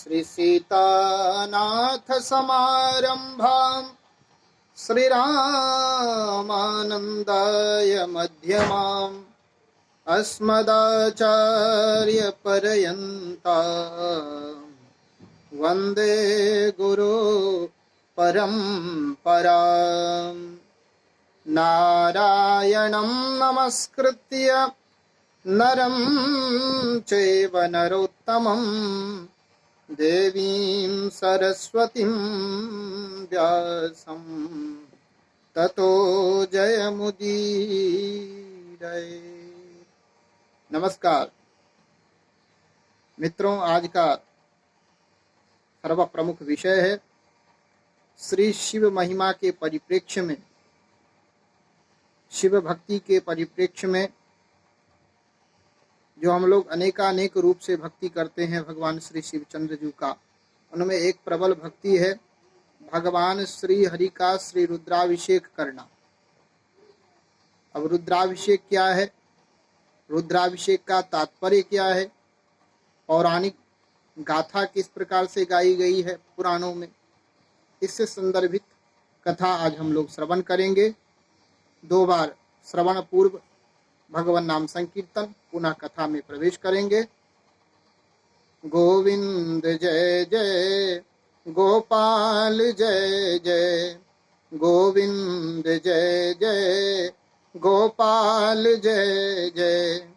श्री सीतानाथ समारंभाम् श्रीरामानंदाय मध्यमाम् अस्मदाचार्यपर्यन्ताम् वन्दे गुरु परम्पराम्। नारायणं नमस्कृत्य नरं चैव नरोत्तमं देवीं सरस्वतीं व्यासं ततो जयमुदीरये। नमस्कार मित्रों, आज का सर्व प्रमुख विषय है श्री शिव महिमा के परिप्रेक्ष्य में, शिव भक्ति के परिप्रेक्ष्य में जो हम लोग अनेकानेक रूप से भक्ति करते हैं भगवान श्री शिवचंद्र जी का, उनमें एक प्रबल भक्ति है भगवान श्री हरि का श्री रुद्राभिषेक करना। अब रुद्राभिषेक क्या है, रुद्राभिषेक का तात्पर्य क्या है, पौराणिक गाथा किस प्रकार से गाई गई है पुराणों में, इससे संदर्भित कथा आज हम लोग श्रवण करेंगे। 2 बार श्रवण पूर्व भगवान नाम संकीर्तन, पुनः कथा में प्रवेश करेंगे। गोविंद जय जय गोपाल जय जय, गोविंद जय जय गोपाल जय जय,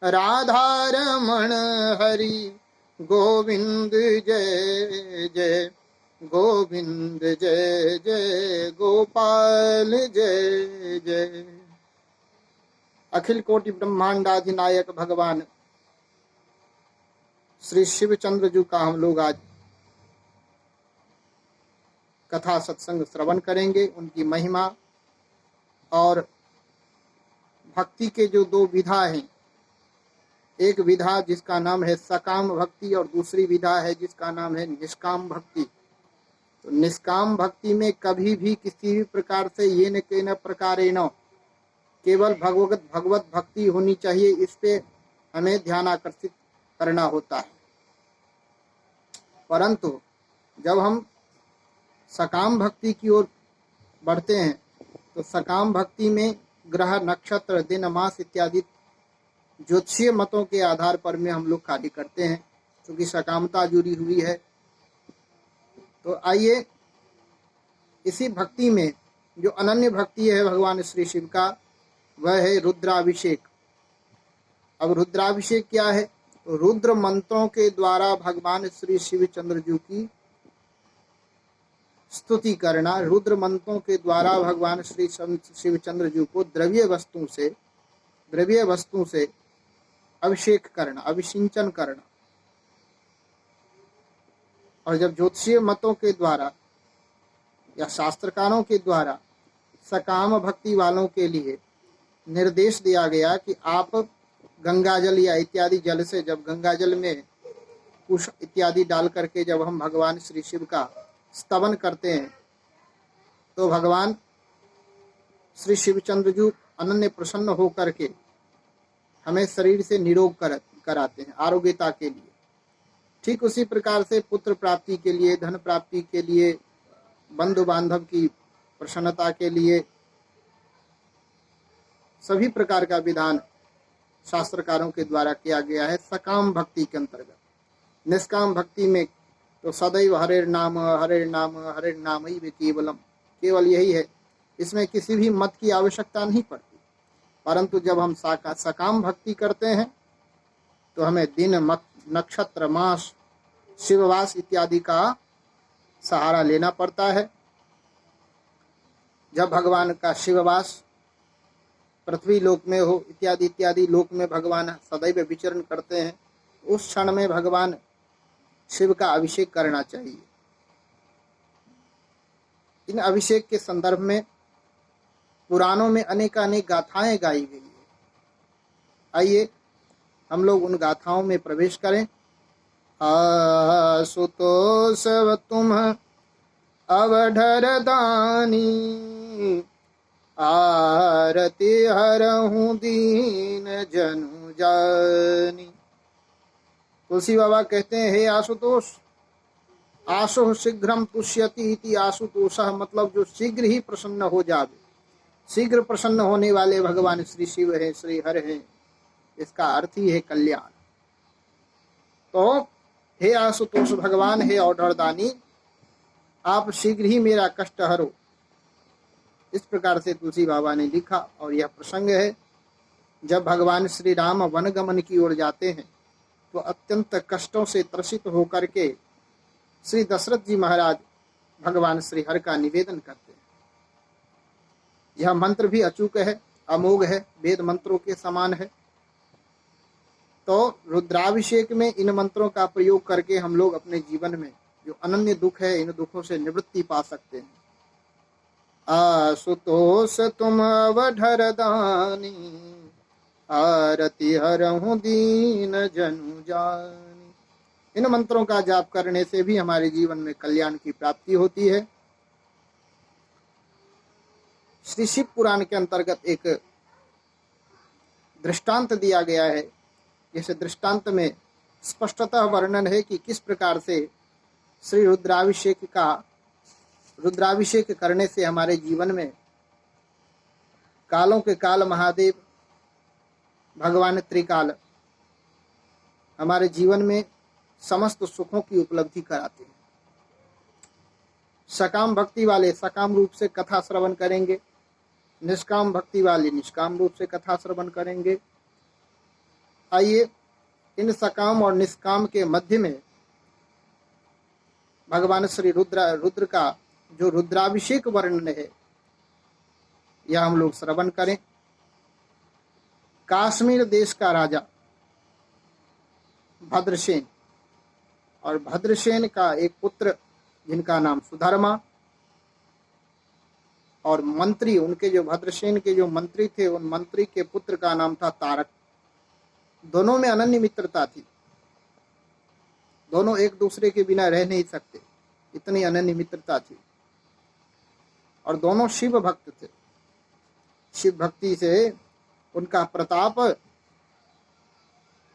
राधा रमण हरि गोविंद जय जय, गोविंद जय जय गोपाल जय जय। अखिल कोटि ब्रह्मांडाधिनायक भगवान श्री शिवचंद्र जी का हम लोग आज कथा सत्संग श्रवण करेंगे। उनकी महिमा और भक्ति के जो 2 विधा हैं, एक विधा जिसका नाम है सकाम भक्ति और दूसरी विधा है जिसका नाम है निष्काम भक्ति। तो निष्काम भक्ति में कभी भी किसी भी प्रकार से ये न के न प्रकारेण केवल भगवत भक्ति होनी चाहिए, इस पे हमें ध्यान आकर्षित करना होता है। परंतु जब हम सकाम भक्ति की ओर बढ़ते हैं तो सकाम भक्ति में ग्रह नक्षत्र दिन मास इत्यादि ज्योतिषीय मतों के आधार पर में हम लोग कार्य करते हैं, क्योंकि सकामता जुड़ी हुई है। तो आइए इसी भक्ति में जो अनन्य भक्ति है भगवान श्री शिव का, वह है रुद्राभिषेक। अब रुद्राभिषेक क्या है? रुद्र मंत्रों के द्वारा भगवान श्री शिवचंद्र जी की स्तुति करना, रुद्र मंत्रों के द्वारा भगवान श्री शिवचंद्र जी को द्रव्य वस्तु से अभिषेक करना, अभिषिंचन करना। और जब ज्योतिषीय मतों के द्वारा या शास्त्रकारों के द्वारा सकाम भक्ति वालों के लिए निर्देश दिया गया कि आप गंगा जल या इत्यादि जल से, जब गंगा जल में कुश इत्यादि डाल करके जब हम भगवान श्री शिव का स्तवन करते हैं तो भगवान श्री शिवचंद्र जी अनन्य प्रसन्न होकर के हमें शरीर से निरोग कराते हैं आरोग्यता के लिए। ठीक उसी प्रकार से पुत्र प्राप्ति के लिए, धन प्राप्ति के लिए, बंधु बांधव की प्रसन्नता के लिए सभी प्रकार का विधान शास्त्रकारों के द्वारा किया गया है सकाम भक्ति के अंतर्गत। निष्काम भक्ति में तो सदैव हरे नाम ही केवलम, केवल यही है, इसमें किसी भी मत की आवश्यकता नहीं पड़ती। परंतु जब हम सकाम भक्ति करते हैं तो हमें दिन नक्षत्र मास शिववास इत्यादि का सहारा लेना पड़ता है। जब भगवान का शिववास पृथ्वी लोक में हो, इत्यादि इत्यादि लोक में भगवान सदैव विचरण करते हैं, उस क्षण में भगवान शिव का अभिषेक करना चाहिए। इन अभिषेक के संदर्भ में पुराणों में अनेकानेक गाथाएं गाई गई है। आइए हम लोग उन गाथाओं में प्रवेश करें। आशुतोष तुम अवधर दानी, आरती हरहूँ दीन जनु जानी। तुलसी बाबा कहते हैं, हे आशुतोष, आशु शीघ्रम तुष्यति इति आशुतोषः, मतलब जो शीघ्र ही प्रसन्न हो जावे, शीघ्र प्रसन्न होने वाले भगवान श्री शिव है, श्री हर है, इसका अर्थ ही है कल्याण। तो हे आशुतोष भगवान, हे औढ़दानी, आप शीघ्र ही मेरा कष्ट हरो। इस प्रकार से तुलसी बाबा ने लिखा। और यह प्रसंग है जब भगवान श्री राम वनगमन की ओर जाते हैं तो अत्यंत कष्टों से त्रसित होकर के श्री दशरथ जी महाराज भगवान श्री हर का निवेदन करते हैं। यह मंत्र भी अचूक है, अमोघ है, वेद मंत्रों के समान है। तो रुद्राभिषेक में इन मंत्रों का प्रयोग करके हम लोग अपने जीवन में जो अनन्य दुख है, इन दुखों से निवृत्ति पा सकते हैं। आशुतोष तुम अवधर दानी, आरती हरहु दीन जनु जानी। इन मंत्रों का जाप करने से भी हमारे जीवन में कल्याण की प्राप्ति होती है। श्री शिव पुराण के अंतर्गत एक दृष्टांत दिया गया है। इस दृष्टांत में स्पष्टतः वर्णन है कि किस प्रकार से श्री रुद्राभिषेक करने से हमारे जीवन में कालों के काल महादेव भगवान त्रिकाल हमारे जीवन में समस्त सुखों की उपलब्धि कराते हैं। सकाम भक्ति वाले सकाम रूप से कथा श्रवण करेंगे, निष्काम भक्ति वाले निष्काम रूप से कथा श्रवण करेंगे। आइए इन सकाम और निष्काम के मध्य में भगवान श्री रुद्र का जो रुद्राभिषेक वर्णन है यह हम लोग श्रवण करें। काश्मीर देश का राजा भद्रसेन और भद्रसेन का एक पुत्र जिनका नाम सुधर्मा, और मंत्री उनके जो भद्रसेन के जो मंत्री थे उन मंत्री के पुत्र का नाम था तारक। दोनों में अनन्य मित्रता थी, दोनों एक दूसरे के बिना रह नहीं सकते, इतनी अनन्य मित्रता थी। और दोनों शिव भक्त थे। शिव भक्ति से उनका प्रताप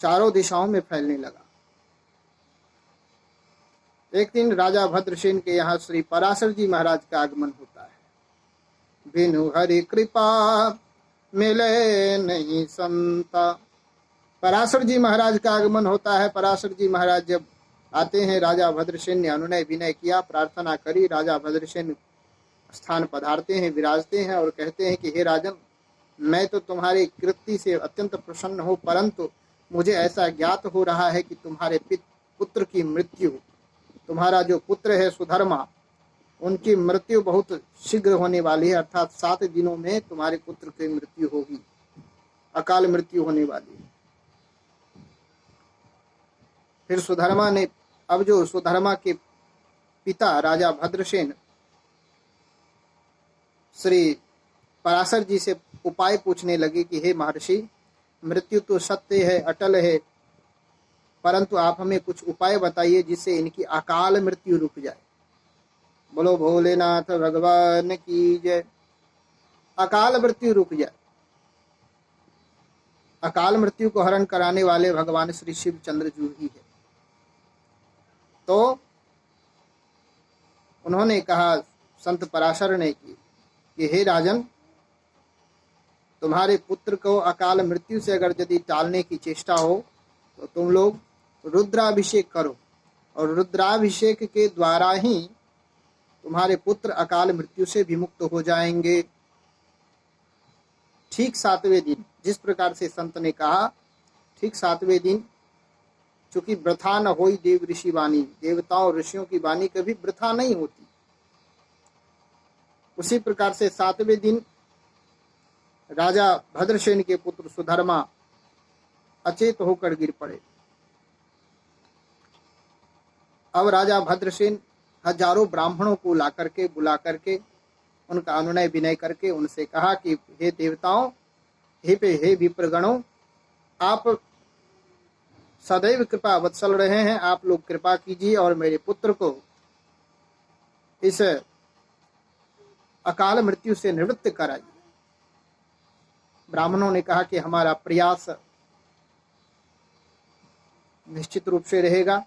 चारों दिशाओं में फैलने लगा। एक दिन राजा भद्रसेन के यहाँ श्री पराशर जी महाराज का आगमन होता है। बिनु हरि कृपा मिले नहीं संता। पराशर जी महाराज का आगमन होता है। पराशर जी महाराज जब आते हैं, राजा भद्रसेन ने अनुनय विनय किया, प्रार्थना करी। राजा भद्रसेन स्थान पधारते हैं, विराजते हैं और कहते हैं कि हे राजन, मैं तो तुम्हारे कृति से अत्यंत प्रसन्न हूँ, परंतु मुझे ऐसा ज्ञात हो रहा है कि तुम्हारे पुत्र की मृत्यु, तुम्हारा जो पुत्र है सुधर्मा, उनकी मृत्यु बहुत शीघ्र होने वाली है, अर्थात 7 दिनों में तुम्हारे पुत्र की मृत्यु होगी, अकाल मृत्यु होने वाली है। फिर सुधर्मा ने, अब जो सुधर्मा के पिता राजा भद्रसेन श्री पराशर जी से उपाय पूछने लगे कि हे महर्षि, मृत्यु तो सत्य है, अटल है, परंतु आप हमें कुछ उपाय बताइए जिससे इनकी अकाल मृत्यु रुक जाए। बोलो भोलेनाथ भगवान की जय। अकाल मृत्यु रुक जाए। अकाल मृत्यु को हरण कराने वाले भगवान श्री शिव चंद्र जी ही है। तो उन्होंने कहा, संत पराशर ने कि हे राजन, तुम्हारे पुत्र को अकाल मृत्यु से अगर यदि टालने की चेष्टा हो तो तुम लोग रुद्राभिषेक करो, और रुद्राभिषेक के द्वारा ही तुम्हारे पुत्र अकाल मृत्यु से विमुक्त हो जाएंगे। ठीक 7वें दिन, जिस प्रकार से संत ने कहा, ठीक 7वें दिन, चूंकि वृथा न होई देव ऋषि वाणी, देवताओं ऋषियों की वाणी कभी वृथा नहीं होती, उसी प्रकार से 7वें दिन राजा भद्रसेन के पुत्र सुधर्मा अचेत होकर गिर पड़े। अब राजा भद्रसेन हजारों ब्राह्मणों को ला करके, बुला करके, उनका अनुनय विनय करके उनसे कहा कि हे देवताओं, हे विप्रगणों, आप सदैव कृपा वत्सल रहे हैं, आप लोग कृपा कीजिए और मेरे पुत्र को इस अकाल मृत्यु से निवृत्त कराइए। ब्राह्मणों ने कहा कि हमारा प्रयास निश्चित रूप से रहेगा।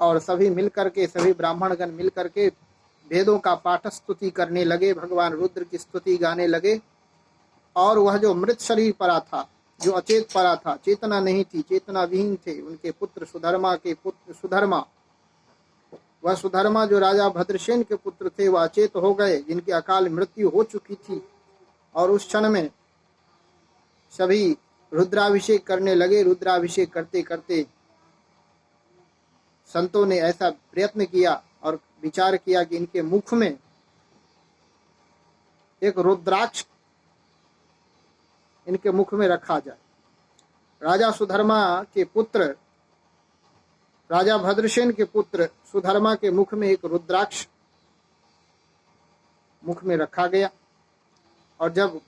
और सभी मिलकर के, सभी ब्राह्मणगण मिलकर के वेदों का पाठ स्तुति करने लगे, भगवान रुद्र की स्तुति गाने लगे। और वह जो मृत शरीर पड़ा था, जो अचेत पड़ा था, चेतना नहीं थी, चेतना विहीन थे, उनके पुत्र सुधर्मा के पुत्र सुधर्मा, वह सुधर्मा जो राजा भद्रसेन के पुत्र थे, वह अचेत हो गए, जिनकी अकाल मृत्यु हो चुकी थी। और उस क्षण में सभी रुद्राभिषेक करने लगे। रुद्राभिषेक करते करते संतों ने ऐसा प्रयत्न किया और विचार किया कि इनके मुख में एक रुद्राक्ष इनके मुख में रखा जाए। राजा सुधर्मा के पुत्र, राजा भद्रसेन के पुत्र सुधर्मा के मुख में एक रुद्राक्ष मुख में रखा गया। और जब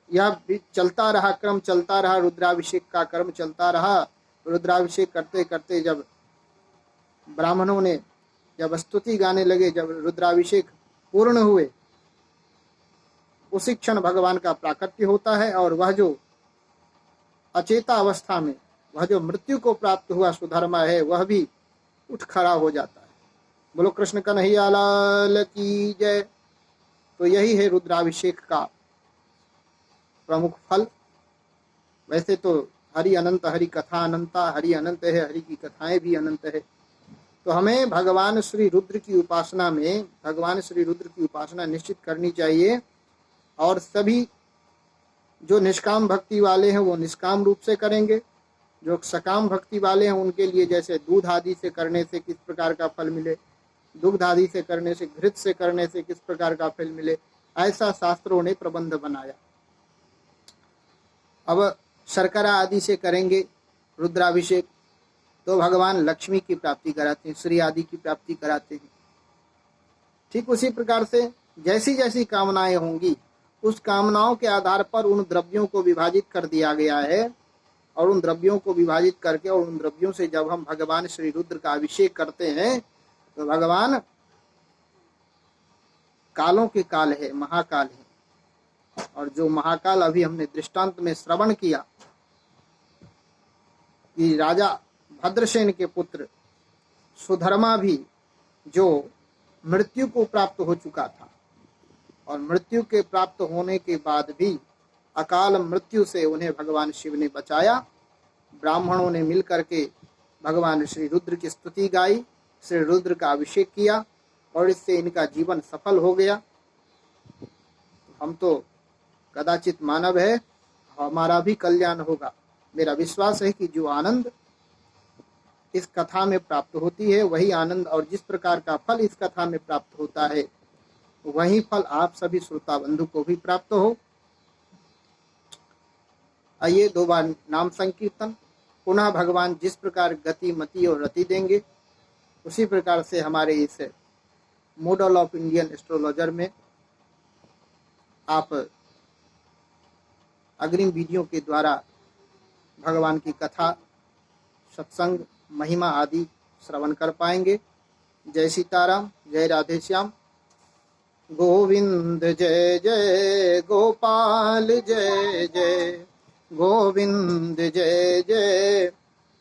यह चलता रहा, क्रम चलता रहा, रुद्राभिषेक का क्रम चलता रहा, रुद्राभिषेक करते करते जब ब्राह्मणों ने जब स्तुति गाने लगे, जब रुद्राभिषेक पूर्ण हुए, उसी क्षण भगवान का प्राकट्य होता है। और वह जो अचेता अवस्था में, वह जो मृत्यु को प्राप्त हुआ सुधर्मा है, वह भी उठ खड़ा हो जाता है। बोलो कृष्ण कन्हैया लाल की जय। तो यही है रुद्राभिषेक का प्रमुख फल। वैसे तो हरि अनंत, हरि कथा अनंता, हरि अनंत है, हरि की कथाएं भी अनंत है। तो हमें भगवान श्री रुद्र की उपासना में, भगवान श्री रुद्र की उपासना निश्चित करनी चाहिए। और सभी जो निष्काम भक्ति वाले हैं वो निष्काम रूप से करेंगे, जो सकाम भक्ति वाले हैं उनके लिए जैसे दूध आदि से करने से किस प्रकार का फल मिले, दुग्ध आदि से करने से, घृत से करने से किस प्रकार का फल मिले, ऐसा शास्त्रों ने प्रबंध बनाया। अब शर्करा आदि से करेंगे रुद्राभिषेक तो भगवान लक्ष्मी की प्राप्ति कराते हैं, श्री आदि की प्राप्ति कराते हैं। ठीक उसी प्रकार से जैसी जैसी कामनाएं होंगी, उस कामनाओं के आधार पर उन द्रव्यों को विभाजित कर दिया गया है। और उन द्रव्यों को विभाजित करके, और उन द्रव्यों से जब हम भगवान श्री रुद्र का अभिषेक करते हैं, तो भगवान कालों के काल है, महाकाल है। और जो महाकाल अभी हमने दृष्टांत में श्रवण किया कि राजा भद्रसेन के पुत्र सुधर्मा भी जो मृत्यु को प्राप्त हो चुका था, और मृत्यु के प्राप्त होने के बाद भी अकाल मृत्यु से उन्हें भगवान शिव ने बचाया। ब्राह्मणों ने मिलकर के भगवान श्री रुद्र की स्तुति गाई, श्री रुद्र का अभिषेक किया, और इससे इनका जीवन सफल हो गया। हम तो कदाचित मानव है, हमारा भी कल्याण होगा। मेरा विश्वास है कि जो आनंद इस कथा में प्राप्त होती है, वही आनंद और जिस प्रकार का फल इस कथा में प्राप्त होता है, वही फल आप सभी श्रोता बंधु को भी प्राप्त हो। आइए 2 बार नाम संकीर्तन। पुनः भगवान जिस प्रकार गति, मति और रति देंगे, उसी प्रकार से हमारे इस मॉडल ऑफ इंडियन एस्ट्रोलॉजर में आप अग्रिम वीडियो के द्वारा भगवान की कथा, सत्संग, महिमा आदि श्रवण कर पाएंगे। जय सीताराम, जय राधे श्याम। गोविंद जय जय गोपाल, जय जय गोविंद, जय जय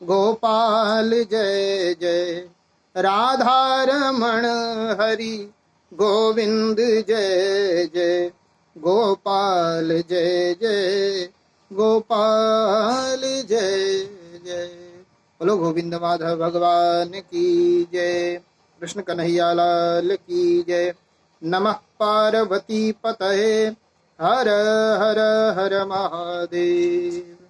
गोपाल, जय जय राधा रमण हरि गोविंद, जय जय गोपाल, जय जय गोपाल, जय जय। बोलो गोविंद माधव भगवान की जय। कृष्ण कन्हैया लाल की जय। नमः पार्वती पतये हर हर हर महादेव।